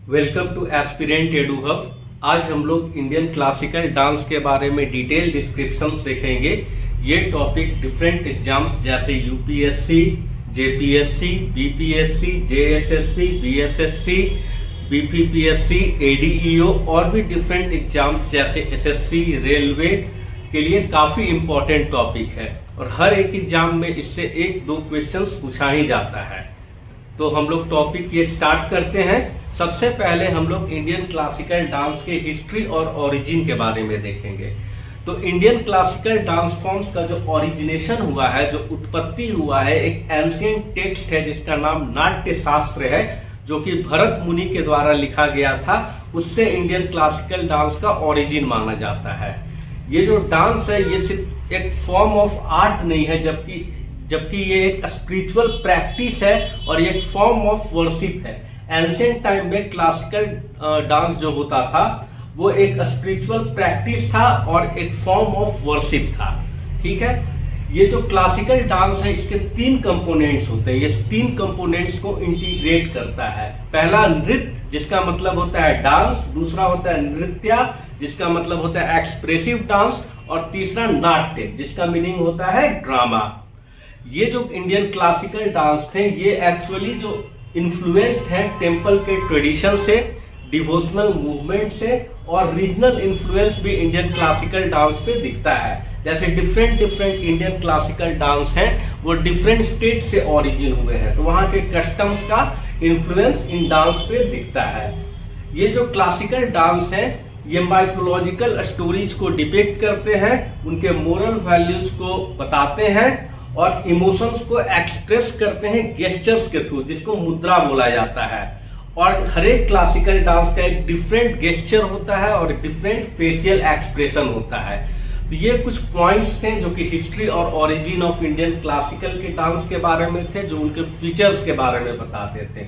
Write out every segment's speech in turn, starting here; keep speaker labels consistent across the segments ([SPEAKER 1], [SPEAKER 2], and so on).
[SPEAKER 1] Welcome to Aspirant Edu Hub. आज हम लोग इंडियन क्लासिकल डांस के बारे में डिटेल डिस्क्रिप्शंस देखेंगे। ये टॉपिक डिफरेंट एग्जाम्स जैसे UPSC, JPSC, BPSC, JSSC, BSSC, BPPSC, ADEO और भी डिफरेंट एग्जाम्स जैसे एसएससी, रेलवे के लिए काफ़ी इम्पोर्टेंट टॉपिक है और हर एक एग्जाम में इससे एक दो क्वेश्चंस पूछा ही जाता है। तो हम लोग टॉपिक ये स्टार्ट करते हैं। सबसे पहले हम लोग इंडियन क्लासिकल डांस के हिस्ट्री और ओरिजिन के बारे में देखेंगे। तो इंडियन क्लासिकल डांस फॉर्म्स का जो ओरिजिनेशन हुआ है, जो उत्पत्ति हुआ है, एक एंशिएंट टेक्स्ट है जिसका नाम नाट्य शास्त्र है, जो कि भरत मुनि के द्वारा लिखा गया था। उससे इंडियन क्लासिकल डांस का ओरिजिन माना जाता है। ये जो डांस है ये सिर्फ एक फॉर्म ऑफ आर्ट नहीं है, जबकि ये एक स्पिरिचुअल प्रैक्टिस है और ये एक फॉर्म ऑफ वर्शिप है। एंशिएंट टाइम में क्लासिकल डांस जो होता था वो एक स्पिरिचुअल प्रैक्टिस था और एक फॉर्म ऑफ वर्शिप था। ठीक है, ये जो क्लासिकल डांस है इसके तीन कंपोनेंट्स होते हैं। ये तीन कंपोनेंट्स को इंटीग्रेट करता है। पहला नृत्य, जिसका मतलब होता है डांस। दूसरा होता है नृत्य, जिसका मतलब होता है एक्सप्रेसिव डांस। और तीसरा नाट्य, जिसका मीनिंग होता है ड्रामा। ये जो इंडियन क्लासिकल डांस थे ये एक्चुअली जो इन्फ्लुएंस्ड है टेम्पल के ट्रेडिशन से, डिवोशनल मूवमेंट से, और रीजनल इन्फ्लुएंस भी इंडियन क्लासिकल डांस पे दिखता है। जैसे डिफरेंट इंडियन क्लासिकल डांस हैं वो डिफरेंट स्टेट से ओरिजिन हुए हैं, तो वहाँ के कस्टम्स का इन्फ्लुएंस इन डांस पे दिखता है। ये जो क्लासिकल डांस है ये माइथोलॉजिकल स्टोरीज को डिपिक्ट करते हैं, उनके मोरल वैल्यूज को बताते हैं और इमोशंस को एक्सप्रेस करते हैं गेस्चर्स के थ्रू, जिसको मुद्रा बोला जाता है। और हर एक क्लासिकल डांस का एक डिफरेंट गेस्चर होता है और डिफरेंट फेशियल एक्सप्रेशन होता है। तो ये कुछ पॉइंट्स थे जो कि हिस्ट्री और ओरिजिन ऑफ इंडियन क्लासिकल के डांस के बारे में थे, जो उनके फीचर्स के बारे में बताते थे।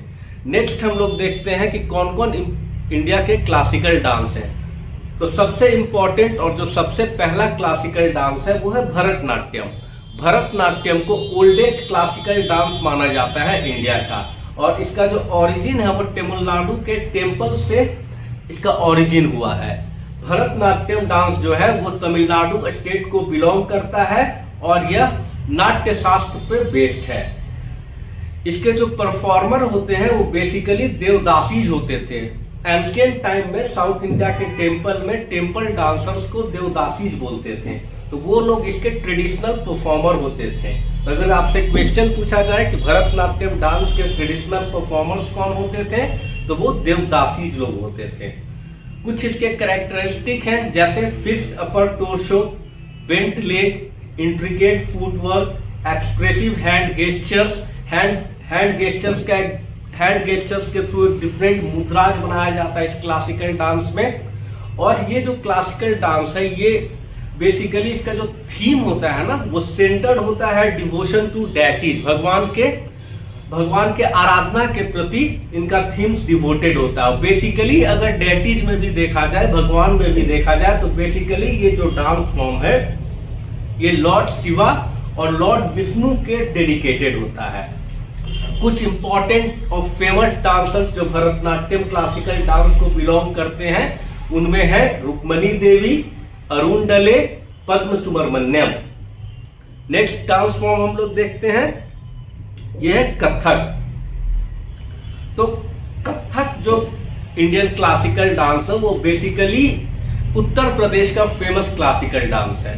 [SPEAKER 1] नेक्स्ट हम लोग देखते हैं कि कौन कौन इंडिया के क्लासिकल डांस हैं। तो सबसे इंपॉर्टेंट और जो सबसे पहला क्लासिकल डांस है वो है भरतनाट्यम। भरतनाट्यम को ओल्डेस्ट क्लासिकल डांस माना जाता है इंडिया का, और इसका जो ओरिजिन है वो तमिलनाडु के टेम्पल से इसका ओरिजिन हुआ है। भरतनाट्यम डांस जो है वो तमिलनाडु स्टेट को बिलोंग करता है और यह नाट्य शास्त्र पे बेस्ड है। इसके जो परफॉर्मर होते हैं वो बेसिकली देवदासीज होते थे। एंशिएंट टाइम में साउथ इंडिया के टेम्पल में टेम्पल डांसर्स को देवदासीज बोलते थे, तो वो लोग इसके ट्रेडिशनल परफॉर्मर होते थे। तो अगर आपसे क्वेश्चन पूछा जाए कि भरतनाट्यम डांस के ट्रेडिशनल परफॉर्मर्स कौन होते थे, तो वो देवदासीज लोग होते थे। कुछ इसके कैरेक्टरिस्टिक हैं जैसे fixed upper torso, bent leg, intricate footwork, expressive hand gestures. Hand gestures के थ्रू डिफरेंट मुद्राज बनाया जाता है इस क्लासिकल डांस में। और ये जो क्लासिकल डांस है ये बेसिकली इसका जो थीम होता है ना वो सेंटर्ड होता है डिवोशन टू डेटीज। भगवान के आराधना के प्रति इनका थीम्स डिवोटेड होता है। बेसिकली अगर डेटीज में भी देखा जाए, भगवान में भी देखा जाए, तो बेसिकली ये जो डांस फॉर्म है ये लॉर्ड शिवा और लॉर्ड विष्णु के डेडिकेटेड होता है। कुछ इंपॉर्टेंट और फेमस डांसर्स जो भरतनाट्यम क्लासिकल डांस को बिलोंग करते हैं उनमें है रुक्मणी देवी, अरुण डले, पद्म सुब्रमण्यम। नेक्स्ट डांस फॉर्म हम लोग देखते हैं, यह है कथक। तो कथक जो इंडियन क्लासिकल डांस है वो बेसिकली उत्तर प्रदेश का फेमस क्लासिकल डांस है।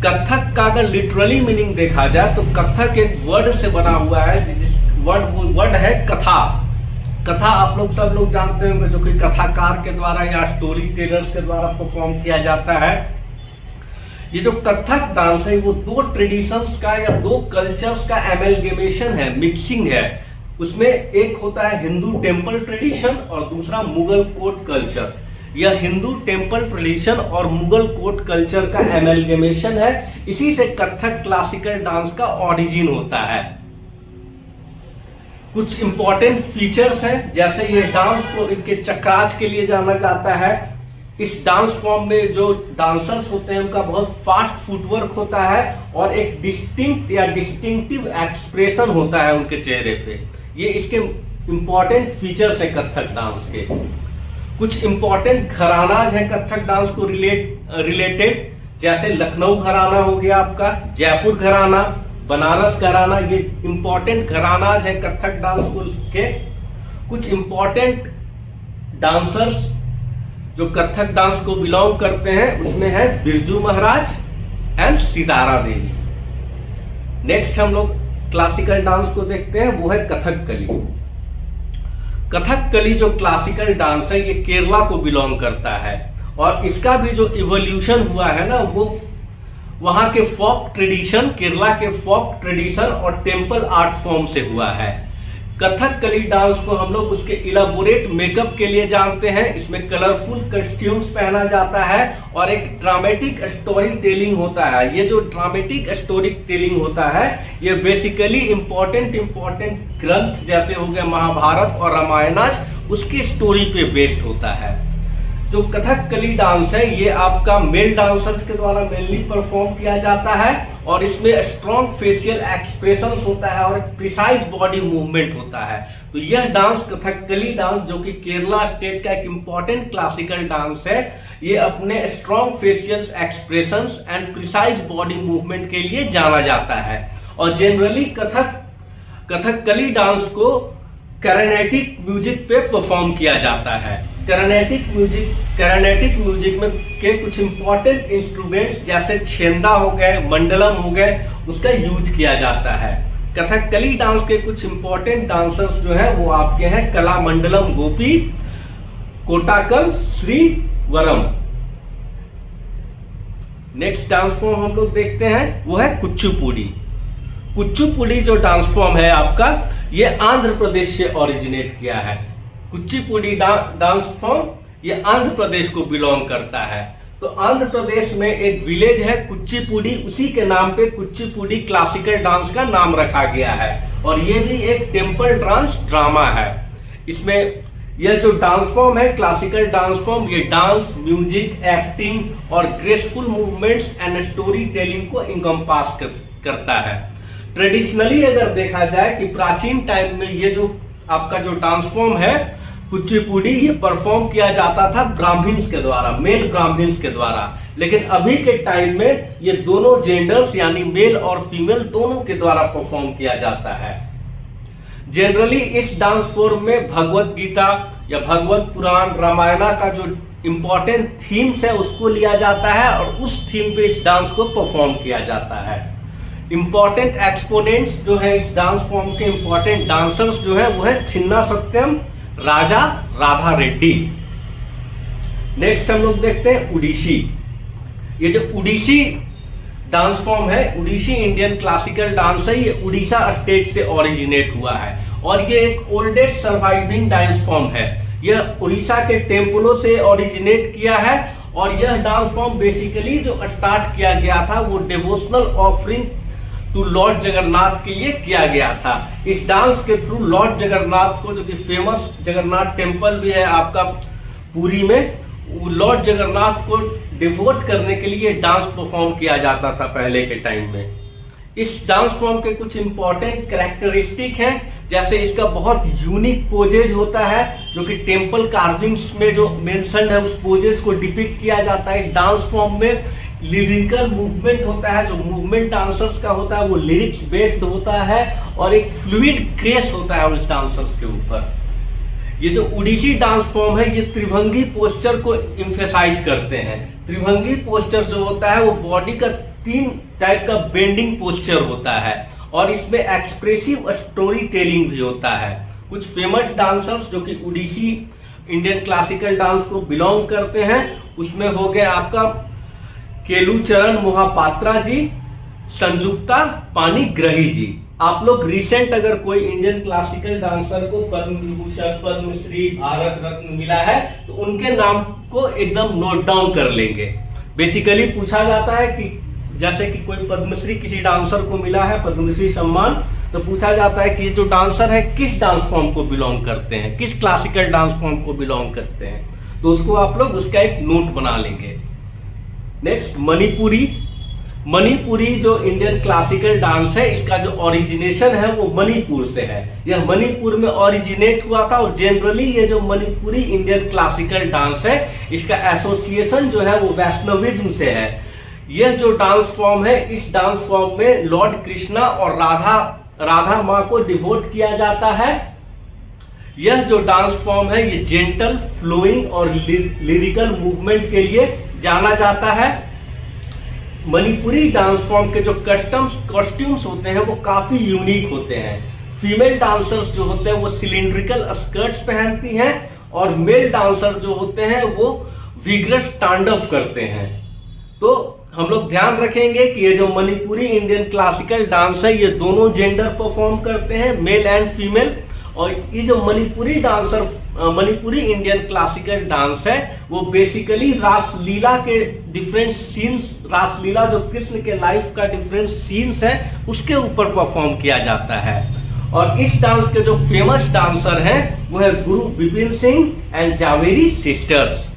[SPEAKER 1] कथक का अगर लिटरली मीनिंग देखा जाए तो कथक एक वर्ड से बना हुआ है, जिस वर्ड है कथा। कथा आप लोग सब लोग जानते होंगे, जो कि कथाकार के द्वारा या स्टोरी टेलर्स के द्वारा परफॉर्म किया जाता है। ये जो कथक डांस है वो दो ट्रेडिशंस का या दो कल्चर्स का एमलगेमेशन है, मिक्सिंग है। उसमें एक होता है हिंदू टेम्पल ट्रेडिशन और दूसरा मुगल कोर्ट कल्चर। यह हिंदू टेम्पल ट्रेडिशन और मुगल कोर्ट कल्चर का एमलगेमेशन है। इसी से कथक क्लासिकल डांस का ओरिजिन होता है। कुछ इंपॉर्टेंट फीचर्स हैं, जैसे ये डांस को इनके चक्राज के लिए जाना जाता है। इस डांस फॉर्म में जो डांसर्स होते हैं उनका बहुत फास्ट फुटवर्क होता है और एक डिस्टिंक्ट या डिस्टिंक्टिव एक्सप्रेशन होता है उनके चेहरे पे। ये इसके इंपॉर्टेंट फीचर्स है कथक डांस के। कुछ इंपॉर्टेंट घरानाज है कथक डांस को रिलेटेड, जैसे लखनऊ घराना हो गया आपका, जयपुर घराना, बनारस घराना, ये इंपॉर्टेंट घरानाज है कथक डांस को के। कुछ इंपॉर्टेंट डांसर्स जो कथक डांस को बिलोंग करते हैं उसमें है बिरजू महाराज एंड सितारा देवी। नेक्स्ट हम लोग क्लासिकल डांस को देखते हैं, वो है कथकली। कथकली जो क्लासिकल डांस है ये केरला को बिलोंग करता है, और इसका भी जो इवोल्यूशन हुआ है ना वो वहां के फोक ट्रेडिशन, केरला के फोक ट्रेडिशन और टेम्पल आर्ट फॉर्म से हुआ है। कथकली डांस को हम लोग उसके इलाबोरेट मेकअप के लिए जानते हैं। इसमें कलरफुल कस्ट्यूम्स पहना जाता है और एक ड्रामेटिक स्टोरी टेलिंग होता है। ये जो ड्रामेटिक स्टोरी टेलिंग होता है ये बेसिकली इंपॉर्टेंट ग्रंथ जैसे हो गए महाभारत और रामायणाज, उसकी स्टोरी पे बेस्ड होता है। जो कथकली डांस है ये आपका मेल डांसर्स के द्वारा मेनली परफॉर्म किया जाता है, और इसमें स्ट्रॉन्ग फेशियल एक्सप्रेशंस होता है और एक प्रिसाइज बॉडी मूवमेंट होता है। तो यह डांस कथकली डांस जो कि केरला स्टेट का एक इंपॉर्टेंट क्लासिकल डांस है, ये अपने strong facial expressions and precise body movement के लिए जाना जाता है। और जनरली कथकली डांस को कर्नाटिक म्यूजिक पे परफॉर्म किया जाता है। कर्नाटिक म्यूजिक में के कुछ इंपॉर्टेंट इंस्ट्रूमेंट्स जैसे छेंदा हो गए, मंडलम हो गए, उसका यूज किया जाता है। कथकली डांस के कुछ इंपॉर्टेंट डांसर्स जो है वो आपके हैं कलामंडलम गोपी, कोटाकल श्रीवरम। नेक्स्ट डांस फॉर्म हम लोग देखते हैं वो है कुचिपुड़ी। कुचिपुड़ी जो डांस फॉर्म है आपका ये आंध्र प्रदेश से ओरिजिनेट किया है। कुचिपुड़ी डांस फॉर्म ये आंध्र प्रदेश को बिलोंग करता है। तो आंध्र प्रदेश में एक विलेज है कुचिपुड़ी, उसी के नाम पे कुचिपुड़ी क्लासिकल डांस का नाम रखा गया है, और ये भी एक टेम्पल डांस ड्रामा है। इसमें यह जो डांस फॉर्म है क्लासिकल डांस फॉर्म, ये डांस, म्यूजिक, एक्टिंग और graceful movements and story telling को इनकम्पास करता है। ट्रेडिशनली अगर देखा जाए कि प्राचीन टाइम में ये जो आपका जो डांस फॉर्म है कुचिपुड़ी, ये परफॉर्म किया जाता था ब्राह्मण्स के द्वारा, मेल ब्राह्मण्स के द्वारा। लेकिन अभी के टाइम में ये दोनों जेंडर्स यानी मेल और फीमेल दोनों के द्वारा परफॉर्म किया जाता है। जनरली इस डांस फॉर्म में भगवत गीता या भगवत पुराण, रामायणा का जो इंपॉर्टेंट थीम्स है उसको लिया जाता है और उस थीम पे इस डांस को परफॉर्म किया जाता है। इंपॉर्टेंट एक्सपोनेंट्स जो है इस डांस फॉर्म के इंपॉर्टेंट डांसर्स जो है वो है छिन्ना सत्यम, राजा राधा रेड्डी। नेक्स्ट हम लोग देखते हैं उड़ीसी। ये जो उड़ीसी डांस फॉर्म है, उड़ीसी इंडियन क्लासिकल डांस है, ये उड़ीसा स्टेट से ओरिजिनेट हुआ है और ये एक ओल्डेस्ट सर्वाइविंग डांस फॉर्म है। यह उड़ीसा के टेम्पलों से ओरिजिनेट किया है और यह डांस फॉर्म बेसिकली जो स्टार्ट किया गया था वो devotional offering to lord Jagannath के लिए किया गया था। इस डांस के थ्रू लॉर्ड जगन्नाथ को, जो कि फेमस जगन्नाथ टेम्पल भी है आपका पुरी में, लॉर्ड जगन्नाथ को डिवोट करने के लिए डांस परफॉर्म किया जाता था पहले के टाइम में। इस डांस फॉर्म के कुछ इंपॉर्टेंट कैरेक्टरिस्टिक हैं, जैसे इसका बहुत यूनिक पोजेज होता है जो कि टेम्पल कार्विंग्स में जो मेंशन है उस पोजेज को डिपिक्ट किया जाता है। इस डांस फॉर्म में लिरिकल मूवमेंट होता है, जो मूवमेंट डांसर्स का होता है वो लिरिक्स बेस्ड होता है और एक फ्लूइड ग्रेस होता है उस डांसर्स के ऊपर। ये जो उड़ीसी डांस फॉर्म है ये त्रिभंगी पोस्चर को एम्फेसाइज करते हैं। त्रिभंगी पोस्चर जो होता है वो बॉडी का 3 टाइप का बेंडिंग पोस्चर होता है और इसमें एक्सप्रेसिव स्टोरी टेलिंग भी होता है। कुछ फेमस डांसर्स जो कि उड़ीसी इंडियन क्लासिकल डांस को बिलोंग करते हैं उसमें हो गए आपका केलुचरण मोहापात्रा जी, संजुक्ता पाणिग्राही जी। आप लोग रिसेंट अगर कोई इंडियन क्लासिकल डांसर को पद्म विभूषण, पद्मश्री, भारत रत्न मिला है तो उनके नाम को एकदम नोट डाउन कर लेंगे। बेसिकली पूछा जाता है कि जैसे कि कोई पद्मश्री किसी डांसर को मिला है, पद्मश्री सम्मान, तो पूछा जाता है कि ये जो डांसर है किस डांस फॉर्म को बिलोंग करते हैं, किस क्लासिकल डांस फॉर्म को बिलोंग करते हैं, तो उसको आप लोग उसका एक नोट बना लेंगे। नेक्स्ट मणिपुरी। मणिपुरी जो इंडियन क्लासिकल डांस है, इसका जो ओरिजिनेशन है वो मणिपुर से है। यह मणिपुर में ओरिजिनेट हुआ था और जनरली ये जो मणिपुरी इंडियन क्लासिकल डांस है, इसका एसोसिएशन जो है वो वैष्णविज्म से है। यह जो डांस फॉर्म है, इस डांस फॉर्म में लॉर्ड कृष्णा और राधा माँ को डिवोट किया जाता है। यह जो डांस फॉर्म है ये जेंटल, फ्लोइंग और लिरिकल मूवमेंट के लिए जाना जाता है। मणिपुरी डांस फॉर्म के जो कॉस्ट्यूम्स होते हैं वो काफी यूनिक होते हैं। फीमेल डांसर्स जो होते हैं वो सिलिंड्रिकल स्कर्ट्स पहनती हैं और मेल डांसर जो होते हैं वो विग्रस तांडव करते हैं। तो हम लोग ध्यान रखेंगे कि ये जो मणिपुरी इंडियन क्लासिकल डांस है, ये दोनों जेंडर परफॉर्म करते हैं, मेल एंड फीमेल। और ये जो मणिपुरी इंडियन क्लासिकल डांस है वो बेसिकली रासलीला के डिफरेंट सीन्स, रासलीला जो कृष्ण के लाइफ का डिफरेंट सीन्स है उसके ऊपर परफॉर्म किया जाता है। और इस डांस के जो फेमस डांसर हैं वो है Guru Bipin Singh and Jhaveri sisters.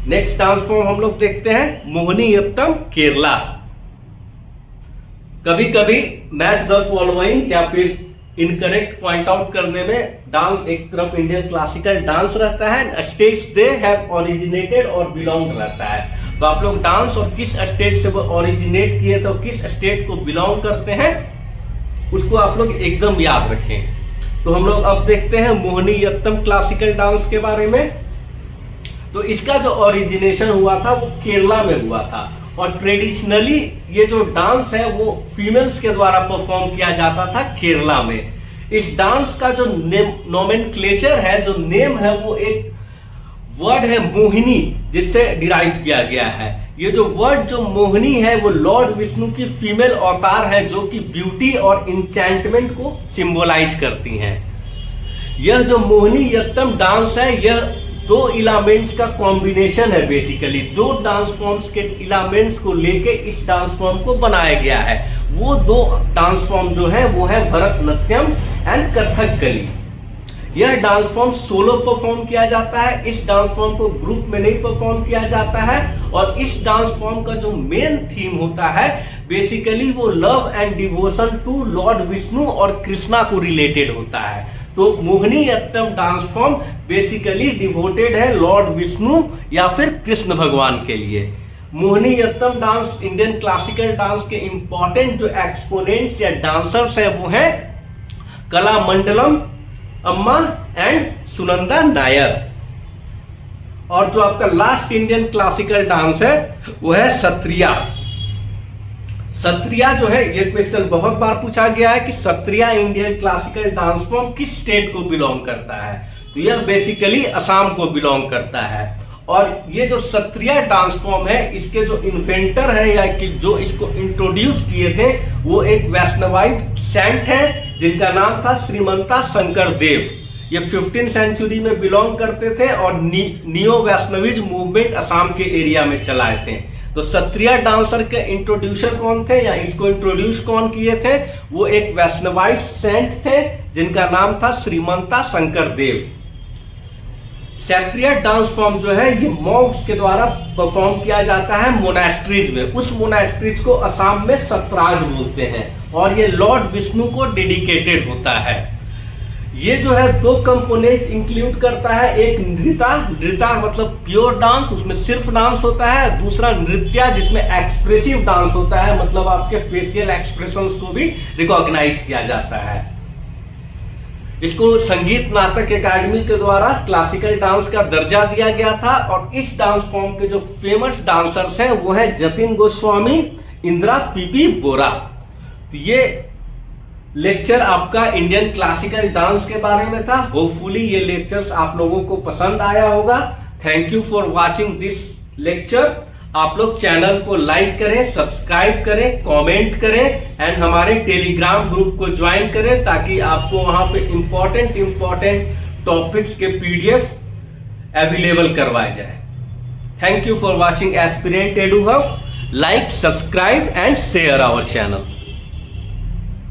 [SPEAKER 1] Next dance form हम लोग देखते हैं मोहिनीअट्टम केरला। कभी कभी मैच द फॉलोइंग या फिर इनकरेक्ट पॉइंट आउट करने में डांस एक तरफ इंडियन क्लासिकल डांस रहता है, स्टेट्स दे हैव ओरिजिनेटेड और बिलोंग रहता है। तो आप लोग डांस और किस स्टेट से वो ओरिजिनेट किए थे और किस स्टेट को बिलोंग करते हैं उसको आप लोग एकदम याद रखें। तो हम लोग अब देखते हैं मोहिनीअट्टम क्लासिकल डांस के बारे में। तो इसका जो ओरिजिनेशन हुआ था वो केरला में हुआ था और ट्रेडिशनली ये जो डांस है वो फीमेल्स के द्वारा परफॉर्म किया जाता था केरला में। इस डांस का जो नोमेनक्लेचर है, जो नेम है, वो एक वर्ड है मोहिनी, जिससे डिराइव किया गया है। ये जो वर्ड जो मोहिनी है वो लॉर्ड विष्णु की फीमेल अवतार है जो कि ब्यूटी और इंचैंटमेंट को सिंबलाइज करती हैं। यह जो मोहिनीअट्टम डांस है यह दो इलामेंट्स का कॉम्बिनेशन है। बेसिकली दो डांस फॉर्म्स के इलामेंट्स को लेके इस डांस फॉर्म को बनाया गया है। वो दो डांस फॉर्म जो है वो है भरतनाट्यम एंड कथकली। यह डांस फॉर्म सोलो परफॉर्म किया जाता है। इस डांस फॉर्म को ग्रुप में नहीं परफॉर्म किया जाता है। और इस डांस फॉर्म का जो मेन थीम होता है बेसिकली वो love and devotion to lord Vishnu और कृष्णा को रिलेटेड होता है। तो Mohiniattam dance form basically devoted है लॉर्ड विष्णु या फिर कृष्ण भगवान के लिए। Mohiniattam dance Indian classical dance के इंपॉर्टेंट जो एक्सपोनेंट्स या डांसर्स है वो है कलामंडलम अम्मा एंड सुनंदा नायर। और जो आपका लास्ट इंडियन क्लासिकल डांस है वो है सत्रिया। सत्रिया जो है, ये क्वेश्चन बहुत बार पूछा गया है कि Sattriya Indian classical dance form किस स्टेट को बिलोंग करता है। तो यह बेसिकली असम को बिलोंग करता है। और ये जो सत्रिया डांस फॉर्म है इसके जो इन्वेंटर है या कि जो इसको इंट्रोड्यूस किए थे वो एक वैष्णवाइट सेंट है जिनका नाम था श्रीमंता शंकर देव। ये 15th सेंचुरी में बिलोंग करते थे और नियो वैष्णविज मूवमेंट असम के एरिया में चलाए थे। तो सत्रिया डांसर के इंट्रोड्यूसर कौन थे या इसको इंट्रोड्यूस कौन किए थे, वो एक वैष्णवाइट सेंट थे जिनका नाम था श्रीमंता शंकर देव। सत्रिया डांस फॉर्म जो है ये मॉन्क्स के द्वारा परफॉर्म किया जाता है मोनास्ट्रीज में। उस मोनास्ट्रीज को असम में सतराज बोलते हैं और ये लॉर्ड विष्णु को डेडिकेटेड होता है। ये जो है दो कंपोनेंट इंक्लूड करता है, एक नृत्या मतलब प्योर डांस, उसमें सिर्फ डांस होता है। दूसरा नृत्या जिसमें एक्सप्रेसिव डांस होता है, मतलब आपके फेशियल एक्सप्रेशंस को भी रिकॉग्नाइज किया जाता है। इसको संगीत नाटक अकादमी के द्वारा क्लासिकल डांस का दर्जा दिया गया था। और इस डांस फॉर्म के जो फेमस डांसर्स हैं वो है जतिन गोस्वामी, इंदिरा पीपी बोरा। तो ये लेक्चर आपका इंडियन क्लासिकल डांस के बारे में था। होपफुली ये लेक्चर्स आप लोगों को पसंद आया होगा। Thank you for watching this lecture. आप लोग चैनल को लाइक करें, सब्सक्राइब करें, कमेंट करें एंड हमारे टेलीग्राम ग्रुप को ज्वाइन करें ताकि आपको वहां पे इंपॉर्टेंट टॉपिक्स के PDF अवेलेबल करवाए जाए। Thank you for watching Aspirant Edu Hub. Like, subscribe and share our channel.